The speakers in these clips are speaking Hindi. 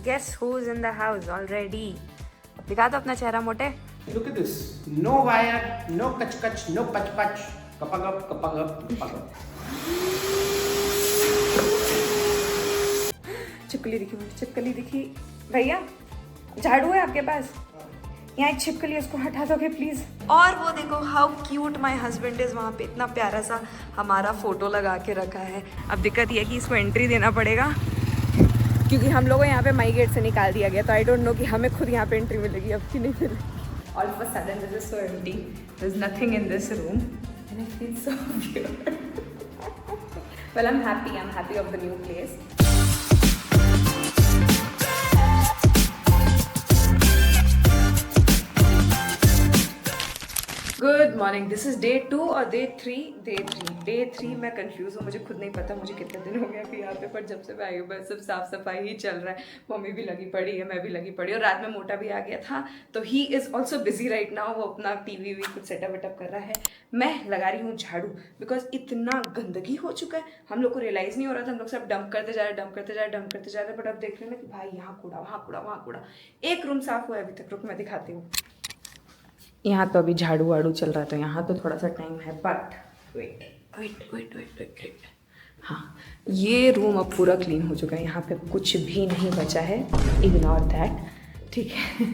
Guess who's in the house already? दिखा दो अपना चेहरा मोटे. Look at this. No wire, no kach, no pach. Kapagap. छिपकली दिखी मुझे, छिपकली दिखी. भैया झाड़ू है आपके पास? यहाँ एक छिपकली है, उसको हटा दोगे प्लीज. और वो देखो how cute my husband is. वहाँ पे इतना प्यारा सा हमारा फोटो लगा के रखा है. अब दिक्कत ये है कि इसको एंट्री देना पड़ेगा क्योंकि हम लोगों को यहाँ पे माई गेट से निकाल दिया गया. तो आई डोंट नो कि हमें खुद यहाँ पे एंट्री मिलेगी अब कि नहीं मिलेगी. All of a sudden this is so empty. There's nothing in this room and I feel so weird. Well, I'm happy of the new place. Good morning. This is day 2 और डे 3 मैं कंफ्यूज हूँ. मुझे खुद नहीं पता मुझे कितने दिन हो गया कि यहाँ पे, पर जब से मैं आई हूँ बस सब साफ सफाई ही चल रहा है. मम्मी भी लगी पड़ी है, मैं भी लगी पड़ी, और रात में मोटा भी आ गया था तो he is also busy right now. वो अपना टीवी भी कुछ सेटअप वेटअप कर रहा है. मैं लगा रही हूँ झाड़ू बिकॉज इतना गंदगी हो चुका है. हम लोग को रियलाइज़ नहीं हो रहा था. हम लोग सब डंप करते जा रहे बट अब देख रहे हैं कि भाई यहाँ कूड़ा वहाँ कूड़ा. एक रूम साफ हुआ है अभी तक. रुक मैं दिखाती हूँ. यहाँ तो अभी झाड़ू वाड़ू चल रहा है तो यहाँ तो थोड़ा सा टाइम है. But wait. हाँ, ये रूम अब पूरा क्लीन हो चुका है. यहाँ पे कुछ भी नहीं बचा है. इग्नोर दैट, ठीक है.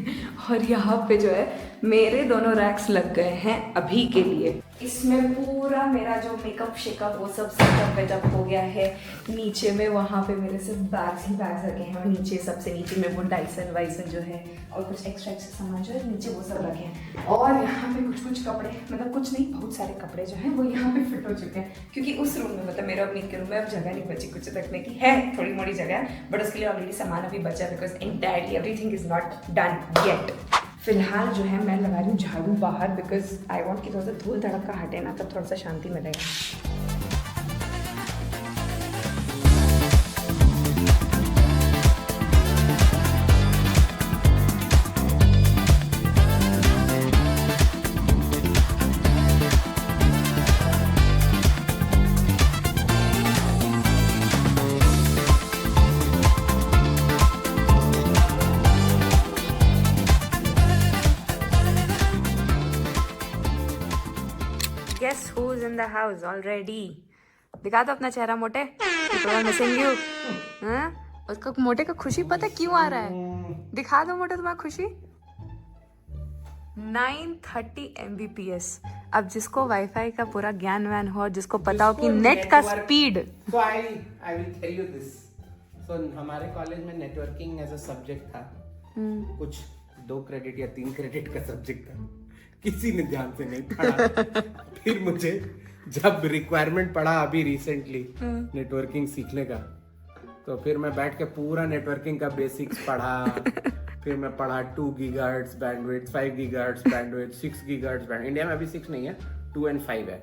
और यहाँ पे जो है मेरे दोनों रैक्स लग गए हैं अभी के लिए. इसमें पूरा मेरा जो मेकअप शेकअप वो सब सेटअप वेटअप हो गया है. नीचे में वहाँ पे मेरे सिर्फ बैग्स ही बैग्स रखे हैं. और नीचे सबसे नीचे में वो डाइसन वाइसन जो है और कुछ एक्स्ट्रा सामान जो है नीचे वो सब रखे हैं. और यहाँ पे कुछ कपड़े, मतलब कुछ नहीं बहुत सारे कपड़े जो हैं वो यहाँ पे फिट हो चुके हैं. क्योंकि उस रूम में मतलब मेरा अपनी के रूम में अब जगह नहीं बची कुछ रखने की. है थोड़ी मोड़ी जगह बट उसके लिए ऑलरेडी सामान अभी बचा because entirely everything is not done yet. फिलहाल जो है मैं लगा रही हूँ झाड़ू बाहर बिकॉज आई वॉन्ट कि थोड़ा सा धूल धड़का हटे ना, तब थोड़ा सा शांति मिलेगा. Guess who's in the house already? दिखा दो अपना चेहरा मोटे. Missing you. हाँ, उसको मोटे का खुशी पता क्यों आ रहा है? दिखा दो मोटे तुम्हारा खुशी. 930 Mbps. अब जिसको वाईफाई का पूरा ज्ञान व्यान हो, जिसको पता हो कि नेट का speed. So I will tell you this. So हमारे कॉलेज में नेटवर्किंग एज अ सब्जेक्ट था. कुछ 2 क्रेडिट या 3 क्रेडिट का सब्जेक्ट था. किसी ने ध्यान से नहीं पढ़ा. फिर मुझे जब रिक्वायरमेंट पड़ा अभी रिसेंटली नेटवर्किंग सीखने का, तो फिर मैं बैठ के पूरा नेटवर्किंग का बेसिक्स पढ़ा. फिर मैं पढ़ा 2 gigahertz bandwidth, 5 gigahertz bandwidth, 6 gigahertz band. India में अभी 6 नहीं है, 2 और 5 है.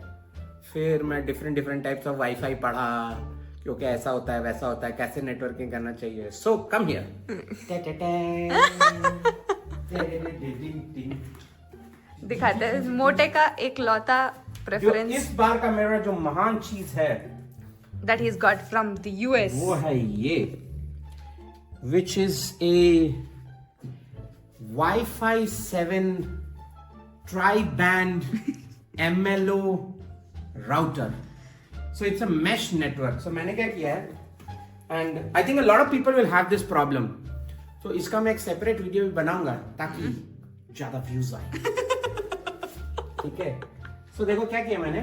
फिर मैं डिफरेंट टाइप्स ऑफ वाईफाई पढ़ा, क्योंकि ऐसा होता है वैसा होता है, कैसे नेटवर्किंग करना चाहिए. सो कम हियर. दिखाते हैं मोटे का एक लौता प्रेफरेंस. इस बार का मेरा जो महान चीज है that he's got from the US. वो है ये, which is a Wi-Fi 7 tri-band MLO router. So it's a mesh network. So मैंने क्या किया है, and I think a lot of people will have this problem. So इसका मैं एक separate वीडियो भी बनाऊंगा ताकि ज्यादा व्यूज आए. ठीक है. So देखो क्या किया मैंने.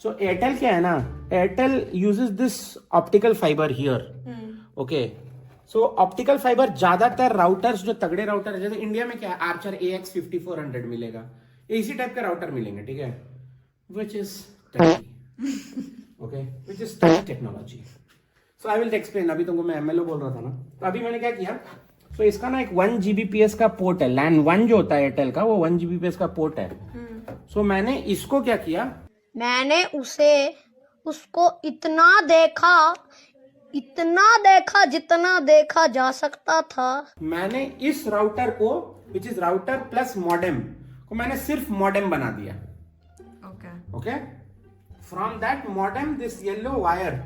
So एयरटेल क्या है ना, Airtel uses this optical fiber here. Okay. So optical fiber ज्यादातर राउटर्स जो तगड़े राउटर है, जैसे इंडिया में क्या है, आर्चर AX 5400 मिलेगा, इसी टाइप के राउटर मिलेंगे. ठीक है. Which is okay, which is technology. So I will explain. अभी तुमको मैं MLO बोल रहा था ना, तो अभी मैंने क्या किया. So इसका ना एक 1 Gbps का पोर्ट है. LAN 1 जो होता है एयरटेल का, वो 1 Gbps का पोर्ट है. So मैंने इसको क्या किया, मैंने उसको इतना देखा जितना देखा जा सकता था. मैंने इस राउटर को, which is router plus modem को, मैंने सिर्फ मॉडेम बना दिया. Okay. From that modem this yellow wire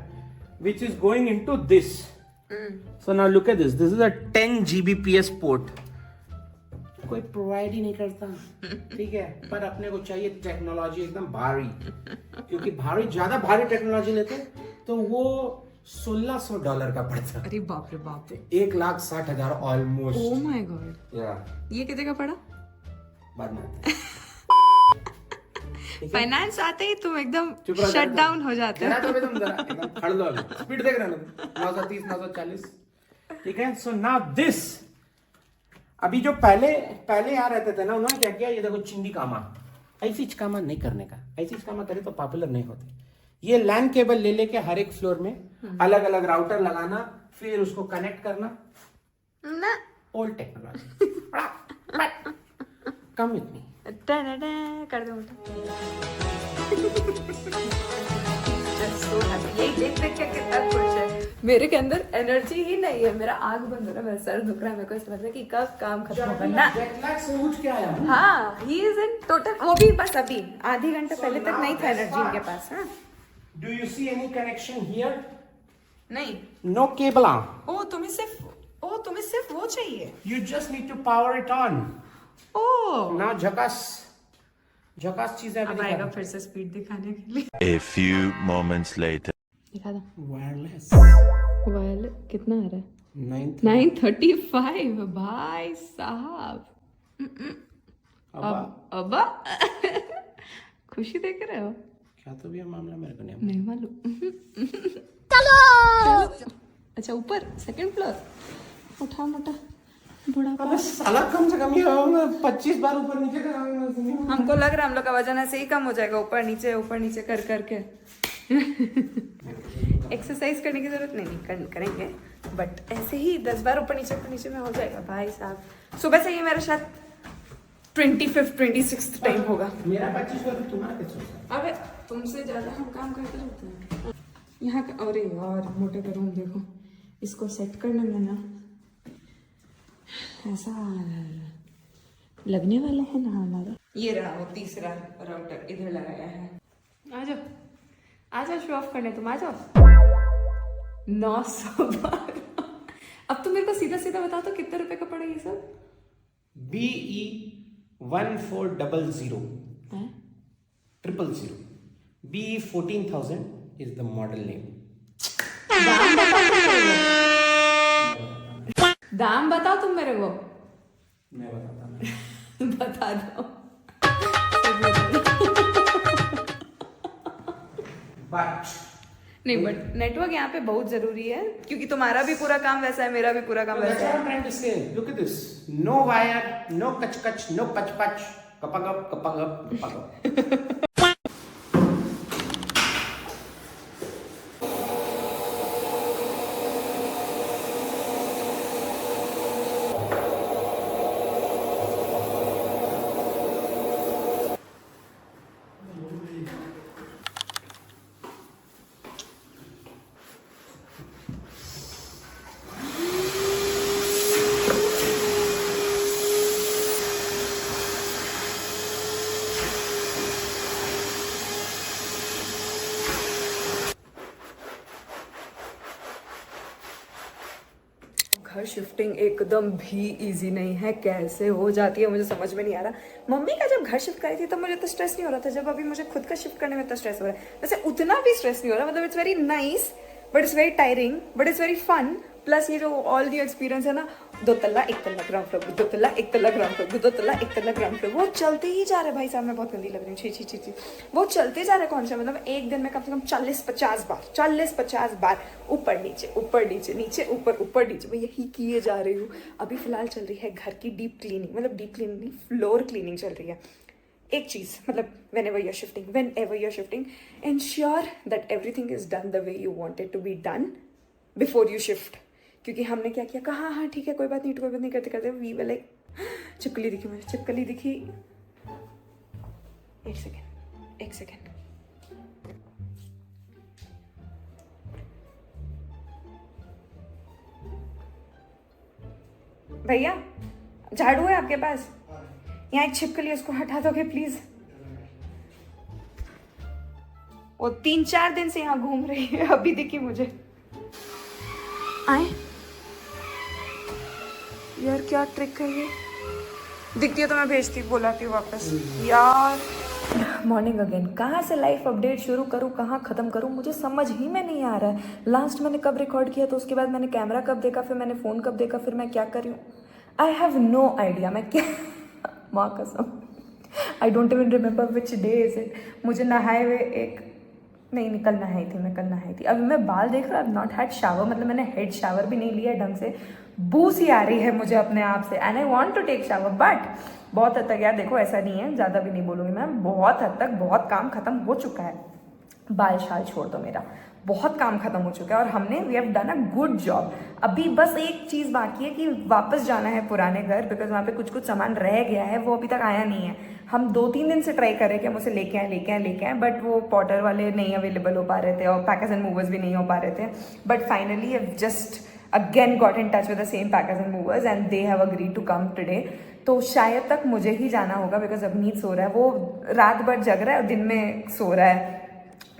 which is going into this, So now look at this. This is a 10 Gbps port. कोई प्रोवाइड ही नहीं करता, ठीक है, पर अपने को चाहिए टेक्नोलॉजी एकदम भारी, क्योंकि ज्यादा भारी टेक्नोलॉजी लेते तो वो $1,600 का पड़ता। अरे बाप रे बाप, 1,60,000 ऑलमोस्ट। ओह माय गॉड, ये कितने का पड़ा? बाद में फाइनेंस आते ही तुम एकदम शट डाउन हो जाते हो। एकदम खड़ लो, स्पीड देख रहे हो 930 940, ठीक है। सो नाउ दिस, अभी जो पहले आ रहते थे ना, उन्होंने क्या किया, ये देखो चिंदी कामा, ऐसी कामा नहीं करने का, ऐसी कामा करे तो पॉपुलर नहीं होते। ये लैन केबल ले लेके हर एक फ्लोर में अलग अलग राउटर लगाना, फिर उसको कनेक्ट करना, old technology. Come with me, कर दो यही देख देख के कितना खुश है। मेरे के अंदर एनर्जी ही नहीं है, मेरा आग बंद हो रहा है, मेरा सर दुख रहा है, मेरे को समझ रहा है कि कब काम खत्म होगा ना। से उठ के आया हूं। हाँ, ही इज इन टोटल, वो भी बस अभी आधी घंटे पहले तक नहीं था एनर्जी इनके पास। हाँ, do you see any connection here? नहीं, नो केबल। तुम्हें सिर्फ वो चाहिए। You just need to power it on. Oh, now झकास चीजें अब आएगा फिर से स्पीड दिखाने के लिए। A few moments later. दिखा दो। वायरलेस वायरलेस कितना आ रहा है? 935 भाई साहब। अब खुशी देख रहे हो? क्या तो भी है मामला, मेरे को नहीं नहीं मालूम। चलो। अच्छा, ऊपर सेकंड फ्लोर, उठा मोटा बुढ़ा। साला कम से कम ये 25 बार ऊपर नीचे कराऊंगा। हमको लग रहा है हम लोग का वजन ऐसे ही कम हो जाएगा, ऊपर नीचे कर करके। एक्सरसाइज करने की जरूरत नहीं करेंगे, बट ऐसे ही 10 बार ऊपर नीचे में हो जाएगा भाई साहब। सुबह से ये मेरा शायद 25th 26th टाइम होगा। मेरा 25 बार, तुम्हारा कितना? अबे तुमसे ज्यादा हम काम करते रहते हैं यहाँ का। अरे यार, मोटे का रूम देखो, इसको सेट करने में ना ऐसा लगने वाला है ना हमारा। ये रहा वो तीसरा राउटर इधर लगाया है। आ जाओ शो ऑफ करने, तुम आ जाओ। 912। अब तुम मेरे को सीधा सीधा बताओ तो कितने रुपए का पड़ा ये सब? BE 1400 000 BE 14,000 is the model name. दाम बताओ तुम मेरे को। मैं बताता हूँ। बता दो। नहीं, बट नेटवर्क यहाँ पे बहुत जरूरी है, क्योंकि तुम्हारा भी पूरा काम वैसा है, मेरा भी पूरा काम वैसा है। I'm trying to say, look at this. No wire, no kach, no pach, kapagap. घर शिफ्टिंग एकदम भी इजी नहीं है, कैसे हो जाती है मुझे समझ में नहीं आ रहा। मम्मी का जब घर शिफ्ट करी थी तब मुझे तो स्ट्रेस नहीं हो रहा था, जब अभी मुझे खुद का शिफ्ट करने में तो स्ट्रेस हो रहा है। वैसे उतना भी स्ट्रेस नहीं हो रहा, मतलब it's very nice but it's very tiring but it's very fun. Plus ये जो ऑल दी एक्सपीरियंस है ना, 2 तल्ला 1 तल्ला ग्राउंड फ्लोर, 2 तल्ला 1 तल्ला ग्राउंड फ्लोर, 2 तल्ला 1 तल्ला ग्राउंड फ्लोर, वो चलते ही जा रहे हैं। भाई साहब मैं बहुत गंदी लग रही हूँ, छी। वो चलते जा रहे कौन सा, मतलब एक दिन में कम से कम 40-50 बार ऊपर नीचे नीचे ऊपर नीचे मैं यही किए जा रही हूँ। अभी फिलहाल चल रही है घर की डीप क्लीनिंग, मतलब डीप क्लीनिंग नहीं, फ्लोर क्लीनिंग चल रही है। एक चीज़ मतलब whenever you're shifting ensure that everything is done the way you want it to be done before you shift। क्योंकि हमने क्या किया, कहा हाँ ठीक है कोई बात नहीं करते वी वर लाइक चिपकली दिखी। एक सेकेंड भैया, झाड़ू है आपके पास? यहाँ एक छिपकली, उसको हटा दोगे प्लीज? वो 3-4 दिन से यहाँ घूम रही है, अभी दिखी मुझे। आए यार क्या ट्रिक है ये? दिखती है तो मैं भेजती बुलाती हूँ वापस यार। मॉर्निंग अगेन, कहाँ से लाइफ अपडेट शुरू करूँ, कहाँ ख़त्म करूँ, मुझे समझ ही में नहीं आ रहा है। लास्ट मैंने कब रिकॉर्ड किया, तो उसके बाद मैंने कैमरा कब देखा, फिर मैंने फ़ोन कब देखा, फिर मैं क्या कर रही हूँ, आई हैव नो आइडिया मैं क्या माँ कसम I don't even remember which day is it. मुझे नहाए हुए नहीं कल नहाई थी मैं, कल नहाई थी। अभी मैं बाल देख रहा हूँ, आई नॉट हैड शावर, मतलब मैंने हेड शावर भी नहीं लिया ढंग से। बू सी आ रही है मुझे अपने आप से and I want to take shower, but बहुत हद तक यार देखो ऐसा नहीं है, ज़्यादा भी नहीं बोलूँगी मैं, बहुत हद तक बहुत काम खत्म हो चुका है। बाल शाल छोड़ दो, मेरा बहुत काम खत्म हो चुका है और हमने we have done a good job. अभी बस एक चीज़ बाकी है कि वापस जाना है पुराने घर, बिकॉज वहाँ पे कुछ सामान रह गया है, वो अभी तक आया नहीं है। हम 2-3 दिन से ट्राई कर रहे कि हम उसे लेके आए, बट वो पॉटर वाले नहीं अवेलेबल हो पा रहे थे और पैकर्स एंड मूवर्स भी नहीं हो पा रहे थे। But finally I just again got in touch with the same packers and movers and they have agreed to come today. तो शायद तक मुझे ही जाना होगा, बिकॉज अवनीत सो रहा है, वो रात भर जग रहा है और दिन में सो रहा है,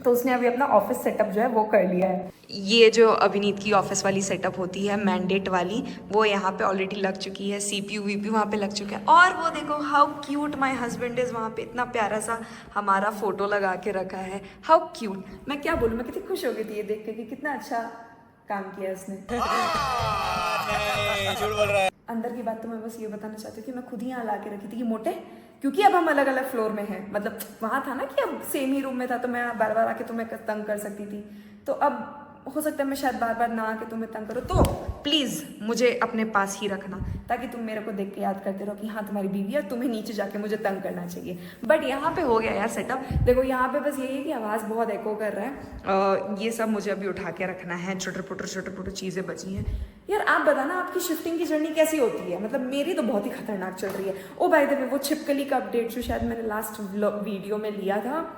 तो उसने अभी अपना ऑफिस सेटअप जो है वो कर लिया है। ये जो अभिनीत की ऑफिस वाली सेटअप होती है मैंडेट वाली, वो यहाँ पे ऑलरेडी लग चुकी है, CPU वीपीयू वहाँ पे लग चुका है। और वो देखो how cute my husband is, वहाँ पे इतना प्यारा सा हमारा फोटो लगा के रखा है, हाउ क्यूट। मैं क्या बोलूँ, मैं कितनी खुश हो गई थी ये देख के कि कितना अच्छा काम किया उसने। अंदर की बात तो मैं बस ये बताना चाहती हूँ कि मैं खुद ही यहाँ ला के रखी थी कि मोटे, क्योंकि अब हम अलग अलग फ्लोर में हैं, मतलब वहाँ था ना कि अब सेम ही रूम में था तो मैं बार बार आके तुम्हें तंग कर सकती थी, तो अब हो सकता है मैं शायद बार बार ना आके तुम्हें तंग करो, तो प्लीज़ मुझे अपने पास ही रखना ताकि तुम मेरे को देख के याद करते रहो कि हाँ तुम्हारी बीवी है, तुम्हें नीचे जाके मुझे तंग करना चाहिए। बट यहाँ पे हो गया यार सेटअप, देखो यहाँ पे बस यही है कि आवाज़ बहुत एको कर रहा है। ये सब मुझे अभी उठा के रखना है, छोटे पोटे चीज़ें बची हैं। यार आप बताना आपकी शिफ्टिंग की जर्नी कैसी होती है, मतलब मेरी तो बहुत ही खतरनाक चल रही है। ओ बाय द वे, वो छिपकली का अपडेट जो शायद मैंने लास्ट वीडियो में लिया था,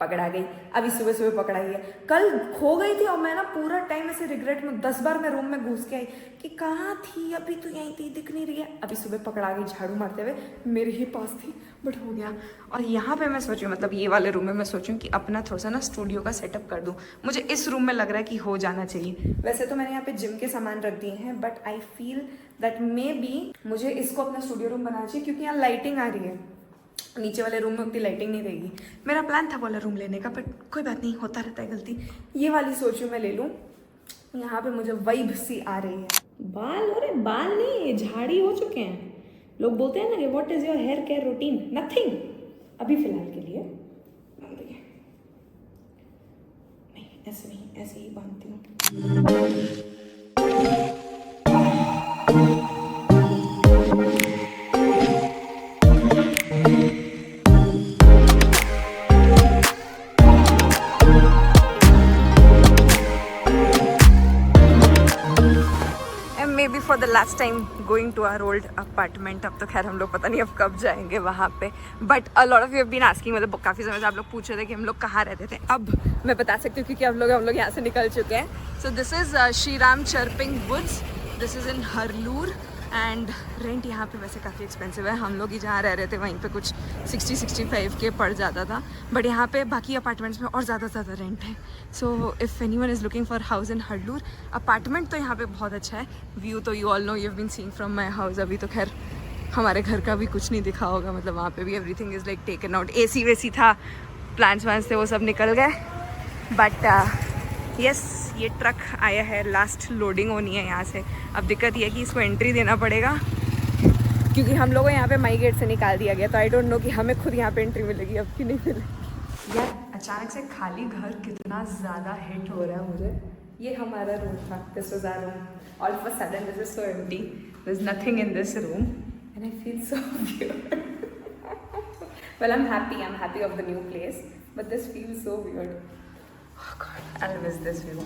पकड़ा गई, अभी सुबह सुबह पकड़ाई है। कल खो गई थी और मैं ना पूरा टाइम ऐसे रिग्रेट में 10 बार मैं रूम में घुस के आई कि कहाँ थी, अभी तो यहीं थी, दिख नहीं रही है। अभी सुबह पकड़ा गई झाड़ू मारते हुए, मेरे ही पास थी, बट हो गया। और यहाँ पे मैं सोचूं, मतलब ये वाले रूम में मैं सोचूं कि अपना थोड़ा सा ना स्टूडियो का सेटअप कर दूँ। मुझे इस रूम में लग रहा है कि हो जाना चाहिए। वैसे तो मैंने यहाँ पे जिम के सामान रख दिए हैं, but I feel that may be मुझे इसको अपना स्टूडियो रूम बनाना चाहिए, क्योंकि यहाँ लाइटिंग आ रही है, नीचे वाले रूम में उतनी लाइटिंग नहीं रहेगी। मेरा प्लान था वाला रूम लेने का, बट कोई बात नहीं, होता रहता है गलती। ये वाली सोचूं मैं ले लूँ, यहाँ पे मुझे वाइब सी आ रही है। बाल, अरे बाल नहीं, झाड़ी हो चुके हैं। लोग बोलते हैं ना कि what is your hair care routine, nothing अभी फिलहाल के लिए। नहीं ऐसे नहीं, ऐसे ही बांधती हूँ। Maybe for the last time going to our old apartment। अब तो खैर हम लोग पता नहीं अब कब जाएंगे वहाँ पे, but a lot of you have been asking, मतलब काफ़ी समय से आप लोग पूछ रहे थे कि हम लोग कहाँ रहते थे। अब मैं बता सकती हूँ क्योंकि हम लोग यहाँ से निकल चुके हैं। So this is Shriram chirping woods, this is in Harlur, and rent यहाँ पे वैसे काफ़ी एक्सपेंसिव है। हम लोग ही जहाँ रह रहे थे वहीं पे कुछ 60-65 के पड़ जाता था, बट यहाँ पे बाकी अपार्टमेंट्स में और ज़्यादा रेंट है। So if anyone is looking for house in Harlur, apartment तो यहाँ पे बहुत अच्छा है। व्यू तो you all know, you have been seeing from my house. अभी तो खैर हमारे घर का भी कुछ नहीं दिखा होगा, मतलब वहाँ पे भी everything is like taken out. AC वेसी था, प्लान्स वान्स थे, वो सब निकल गए। बट यस, ये ट्रक आया है, लास्ट लोडिंग होनी है यहाँ से। अब दिक्कत ये है कि इसको एंट्री देना पड़ेगा, क्योंकि हम लोगों को यहाँ पे माई गेट से निकाल दिया गया, तो आई डोंट नो कि हमें खुद यहाँ पे एंट्री मिलेगी अब कि नहीं मिलेगी। यार अचानक से खाली घर कितना ज़्यादा हिट हो रहा है मुझे। ये हमारा रूम था, this was our room, all of a sudden this is so empty, there is nothing in this room and I feel so weird. Well I am happy of the new place, but this feels so weird. Oh God, I'll miss this view.